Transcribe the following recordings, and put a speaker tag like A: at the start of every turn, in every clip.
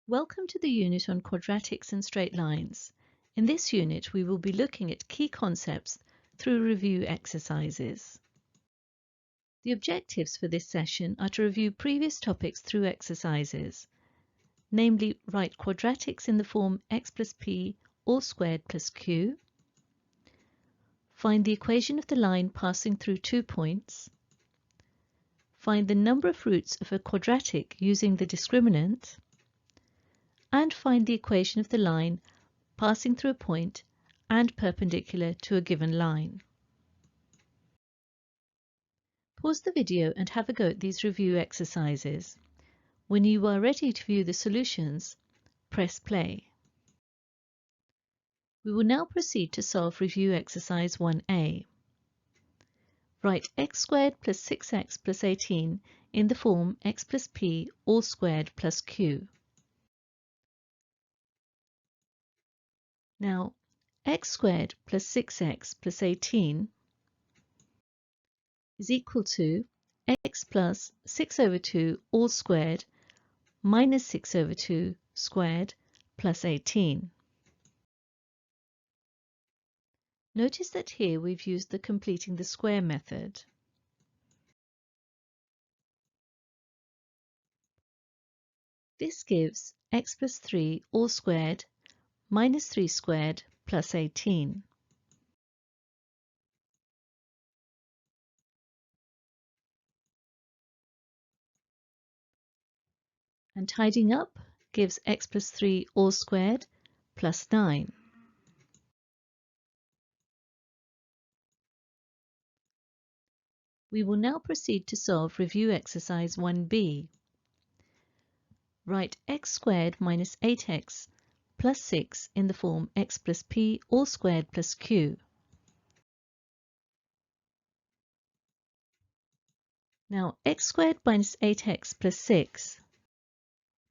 A: Welcome to the unit on quadratics and straight lines. In this unit, we will be looking at key concepts through review exercises. The objectives for this session are to review previous topics through exercises, namely write quadratics in the form x plus p all squared plus q, find the equation of the line passing through 2 points, find the number of roots of a quadratic using the discriminant, and find the equation of the line passing through a point and perpendicular to a given line. Pause the video and have a go at these review exercises. When you are ready to view the solutions, press play. We will now proceed to solve review exercise 1a. Write x squared plus 6x plus 18 in the form x plus p all squared plus q. Now, x squared plus 6x plus 18 is equal to x plus 6 over 2 all squared minus 6 over 2 squared plus 18. Notice that here we've used the completing the square method. This gives x plus 3 all squared minus 3 squared plus 18. And tidying up gives x plus 3 all squared plus 9. We will now proceed to solve review exercise 1b. Write x squared minus 8x plus 6 in the form x plus p all squared plus q. Now x squared minus 8x plus 6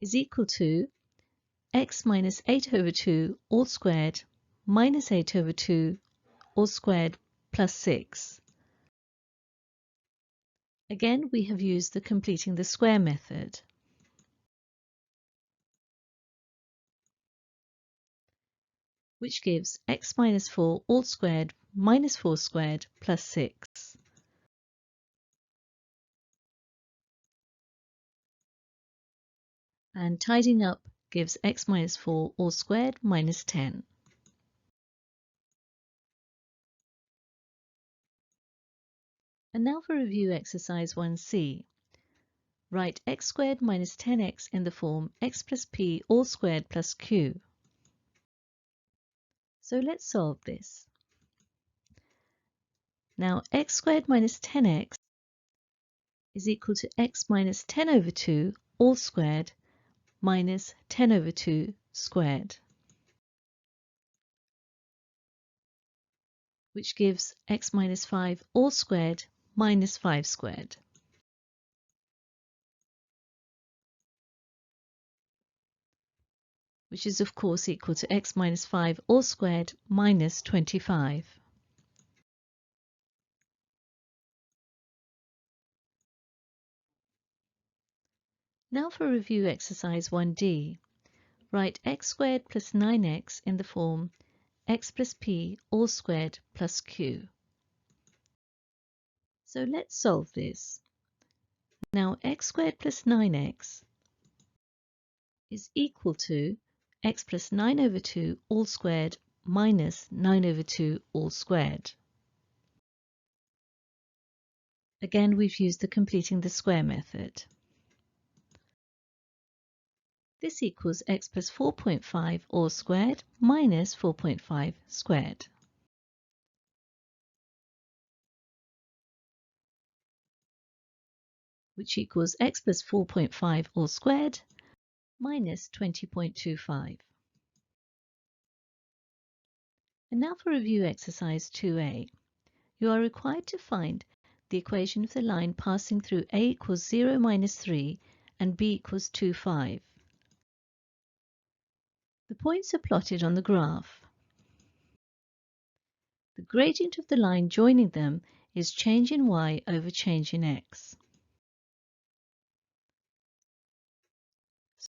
A: is equal to x minus 8 over 2 all squared minus 8 over 2 all squared plus 6. Again, we have used the completing the square method. Which gives x minus 4 all squared minus 4 squared plus 6. And tidying up gives x minus 4 all squared minus 10. And now for review exercise 1c. Write x squared minus 10x in the form x plus p all squared plus q. So let's solve this. Now x squared minus 10x is equal to x minus 10 over 2 all squared minus 10 over 2 squared, which gives x minus 5 all squared minus 5 squared. Which is of course equal to x minus 5 all squared minus 25. Now for review exercise 1d. Write x squared plus 9x in the form x plus p all squared plus q. So let's solve this. Now x squared plus 9x is equal to x plus 9 over 2 all squared minus 9 over 2 all squared. Again, we've used the completing the square method. This equals x plus 4.5 all squared minus 4.5 squared. Which equals x plus 4.5 all squared minus 20.25. And now for review exercise 2a. You are required to find the equation of the line passing through a equals 0 minus 3 and b equals 2, 5. The points are plotted on the graph. The gradient of the line joining them is change in y over change in x.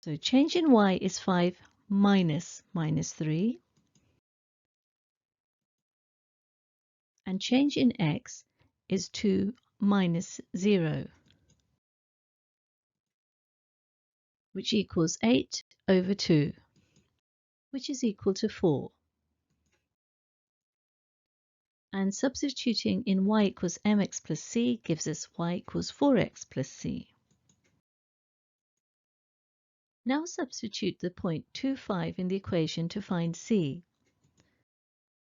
A: So change in y is 5 minus minus 3, and change in x is 2 minus 0, which equals 8 over 2, which is equal to 4. And substituting in y equals mx plus c gives us y equals 4x plus c. Now substitute the point 2, 5 in the equation to find c.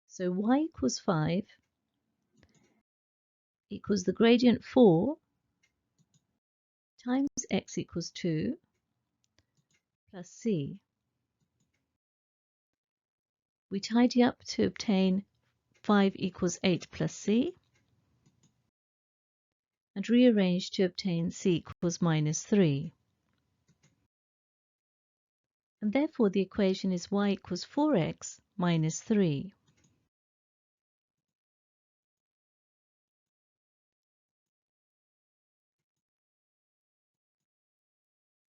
A: So y equals 5 equals the gradient 4 times x equals 2 plus c. We tidy up to obtain 5 equals 8 plus c, and rearrange to obtain c equals minus 3. And therefore the equation is y equals 4x minus 3.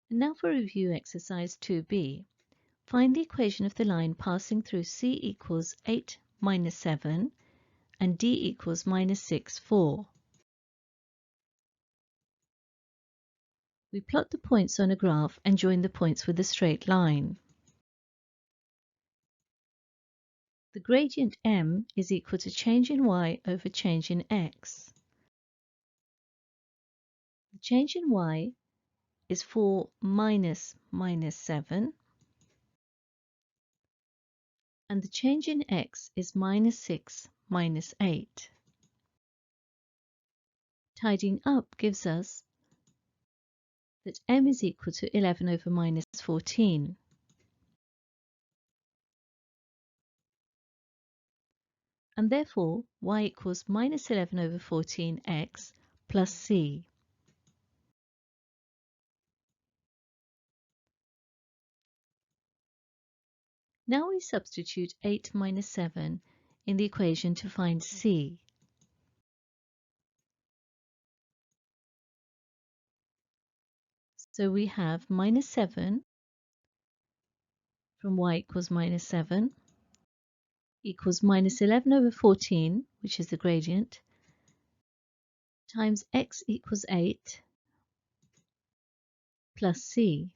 A: And now for review exercise 2b. Find the equation of the line passing through c equals 8 minus 7 and d equals minus 6, 4. We plot the points on a graph and join the points with a straight line. The gradient m is equal to change in y over change in x. The change in y is 4 minus minus 7, and the change in x is minus 6 minus 8. Tidying up gives us that m is equal to 11 over minus 14. And therefore y equals minus 11 over 14x plus c. Now we substitute 8 minus 7 in the equation to find c. So we have minus 7 from y equals minus 7 equals minus 11 over 14, which is the gradient, times x equals 8 plus c.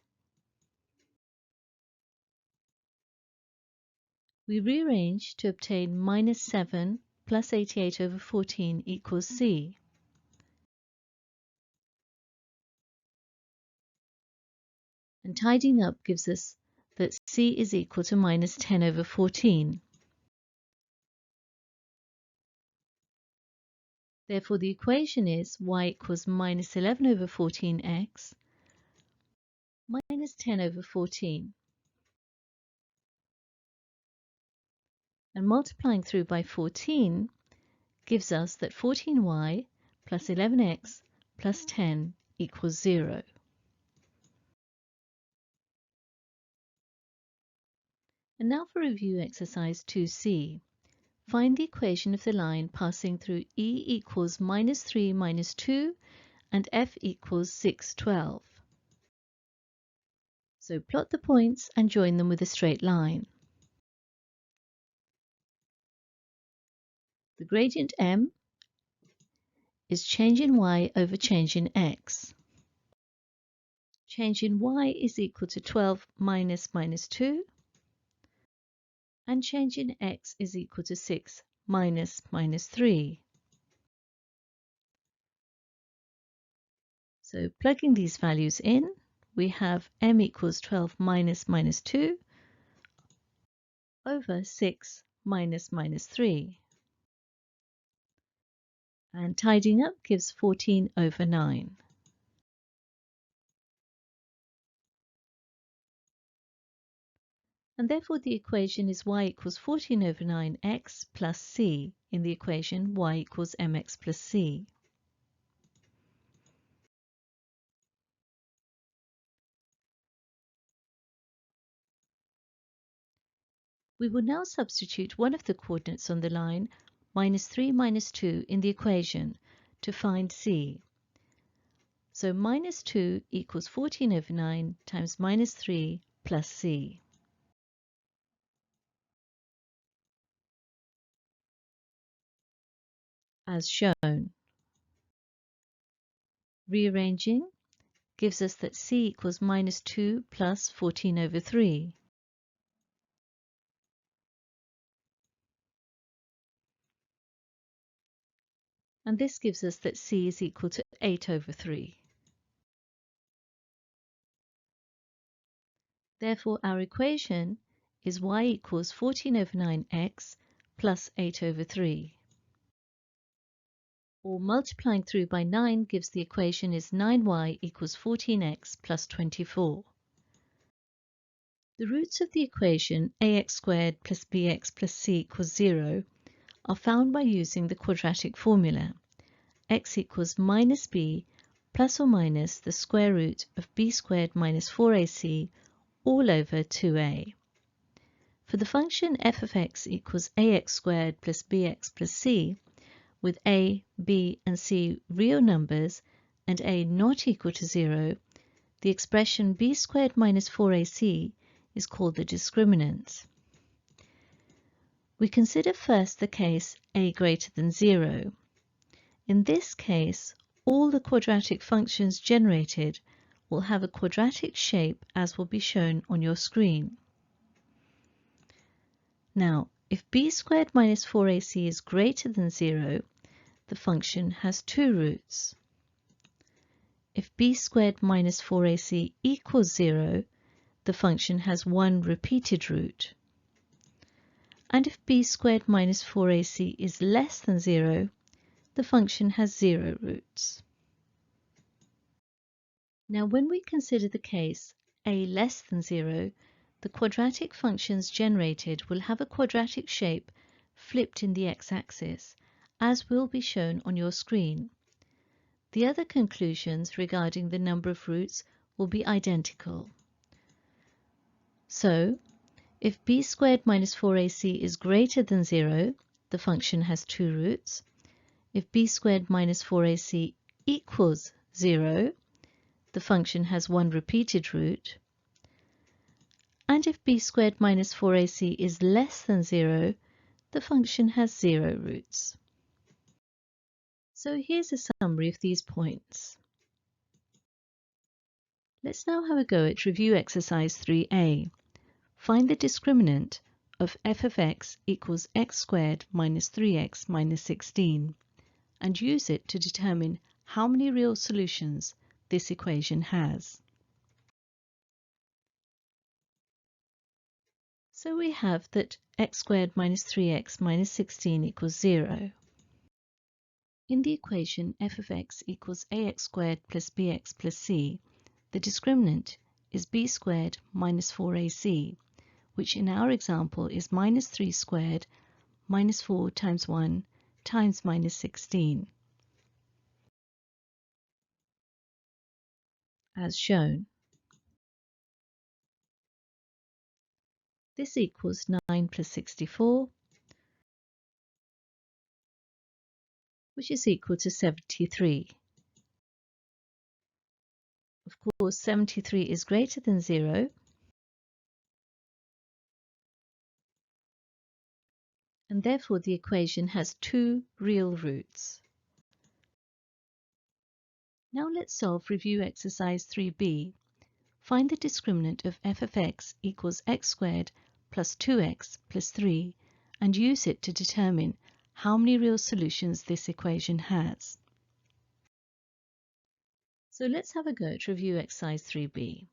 A: We rearrange to obtain minus 7 plus 88 over 14 equals c. And tidying up gives us that c is equal to minus 10 over 14. Therefore, the equation is y equals minus 11 over 14x minus 10 over 14. And multiplying through by 14 gives us that 14y plus 11x plus 10 equals 0. And now for review exercise 2c. Find the equation of the line passing through e equals minus 3 minus 2 and f equals 6, 12. So plot the points and join them with a straight line. The gradient m is change in y over change in x. Change in y is equal to 12 minus minus 2, and change in x is equal to 6 minus minus 3. So plugging these values in, we have m equals 12 minus minus 2 over 6 minus minus 3. And tidying up gives 14 over 9. And therefore the equation is y equals 14 over 9x plus c in the equation y equals mx plus c. We will now substitute one of the coordinates on the line minus 3 minus 2 in the equation to find c. So minus 2 equals 14 over 9 times minus 3 plus c. As shown. Rearranging gives us that c equals minus 2 plus 14 over 3. And this gives us that c is equal to 8 over 3. Therefore, our equation is y equals 14 over 9x plus 8 over 3. Or multiplying through by 9 gives the equation is 9y equals 14x plus 24. The roots of the equation ax squared plus bx plus c equals 0 are found by using the quadratic formula. X equals minus b plus or minus the square root of b squared minus 4ac all over 2a. For the function f of x equals ax squared plus bx plus c, with a, b and c real numbers and a not equal to 0, the expression b squared minus 4ac is called the discriminant. We consider first the case a greater than 0. In this case, all the quadratic functions generated will have a quadratic shape as will be shown on your screen. Now, if b squared minus 4ac is greater than 0, the function has two roots. If b squared minus 4ac equals 0, the function has one repeated root. And if b squared minus 4ac is less than 0, the function has 0 roots. Now, when we consider the case a less than 0, the quadratic functions generated will have a quadratic shape flipped in the x-axis, as will be shown on your screen. The other conclusions regarding the number of roots will be identical. So, if b squared minus 4ac is greater than 0, the function has two roots. If b squared minus 4ac equals 0, the function has one repeated root. And if b squared minus 4ac is less than 0, the function has 0 roots. So here's a summary of these points. Let's now have a go at review exercise 3a. Find the discriminant of f of x equals x squared minus 3x minus 16 and use it to determine how many real solutions this equation has. So we have that x squared minus 3x minus 16 equals 0. In the equation f of x equals ax squared plus bx plus c, the discriminant is b squared minus 4ac, which in our example is minus 3 squared minus 4 times 1 times minus 16, as shown. This equals 9 plus 64, which is equal to 73. Of course, 73 is greater than 0, and therefore the equation has two real roots. Now let's solve review exercise 3b. Find the discriminant of f of x equals x squared plus 2x plus 3 and use it to determine how many real solutions this equation has. So let's have a go at review exercise 3b.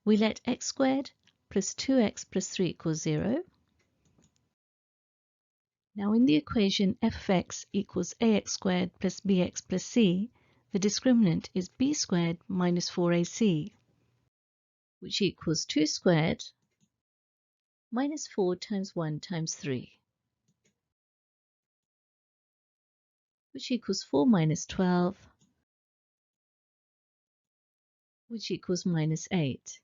A: We let x squared plus 2x plus 3 equals 0. Now in the equation f of x equals ax squared plus bx plus c, the discriminant is b squared minus 4ac, which equals 2 squared minus 4 times 1 times 3, which equals 4 minus 12, which equals minus 8.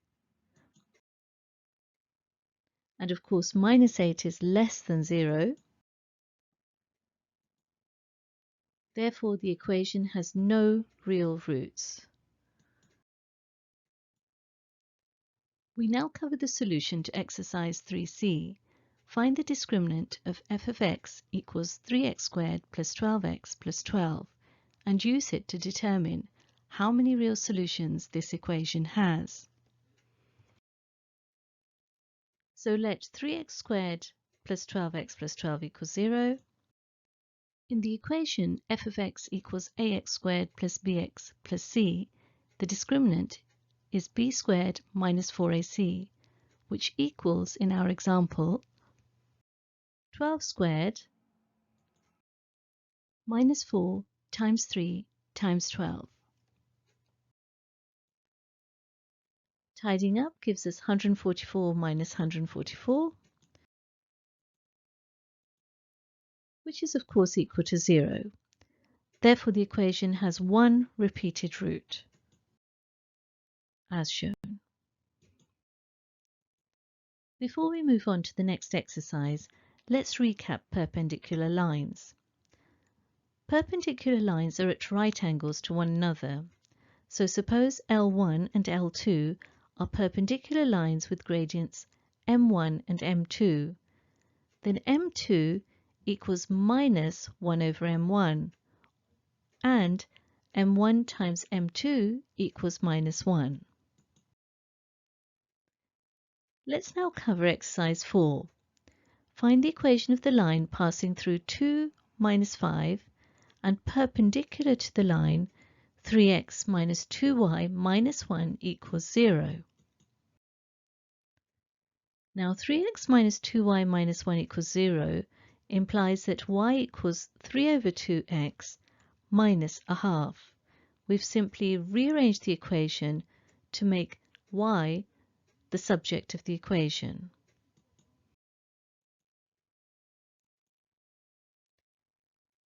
A: And of course, minus 8 is less than 0. Therefore, the equation has no real roots. We now cover the solution to exercise 3c. Find the discriminant of f of x equals 3x squared plus 12x plus 12 and use it to determine how many real solutions this equation has. So let 3x squared plus 12x plus 12 equals 0. In the equation f of x equals ax squared plus bx plus c, the discriminant is b squared minus 4ac, which equals, in our example, 12 squared minus 4 times 3 times 12. Tidying up gives us 144 minus 144, which is of course equal to 0. Therefore, the equation has one repeated root, as shown. Before we move on to the next exercise, let's recap perpendicular lines. Perpendicular lines are at right angles to one another. So suppose L1 and L2 are perpendicular lines with gradients M1 and M2. Then M2 equals minus 1 over M1, and M1 times M2 equals minus 1. Let's now cover exercise 4. Find the equation of the line passing through 2, minus 5, and perpendicular to the line 3x minus 2y minus 1 equals 0. Now 3x minus 2y minus 1 equals 0 implies that y equals 3 over 2x minus a half. We've simply rearranged the equation to make y the subject of the equation.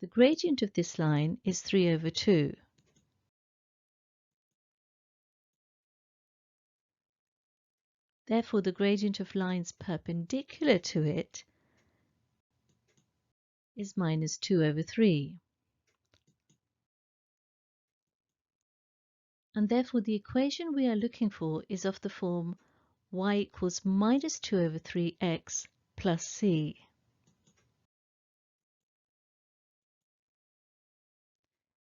A: The gradient of this line is 3 over 2. Therefore, the gradient of lines perpendicular to it is minus 2 over 3. And therefore, the equation we are looking for is of the form y equals minus 2 over 3x plus c.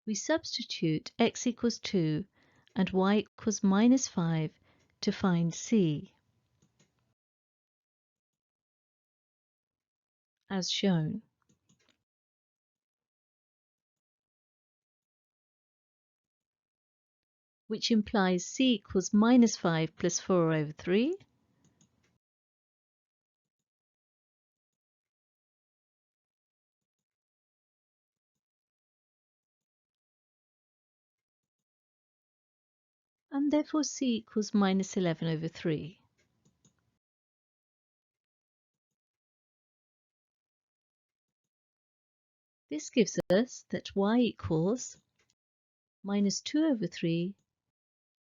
A: We substitute x equals 2 and y equals minus 5 to find c, as shown. Which implies c equals minus 5 plus 4 over 3, and therefore c equals minus 11 over 3. This gives us that y equals minus 2 over 3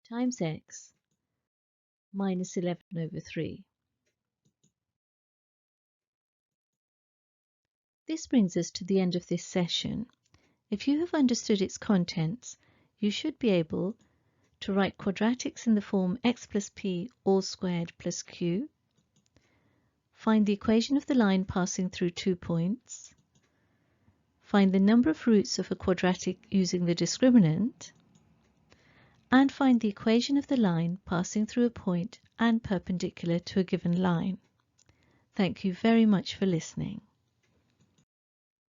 A: times x minus 11 over 3. This brings us to the end of this session. If you have understood its contents, you should be able to write quadratics in the form x plus p all squared plus q, find the equation of the line passing through 2 points, find the number of roots of a quadratic using the discriminant, and find the equation of the line passing through a point and perpendicular to a given line. Thank you very much for listening.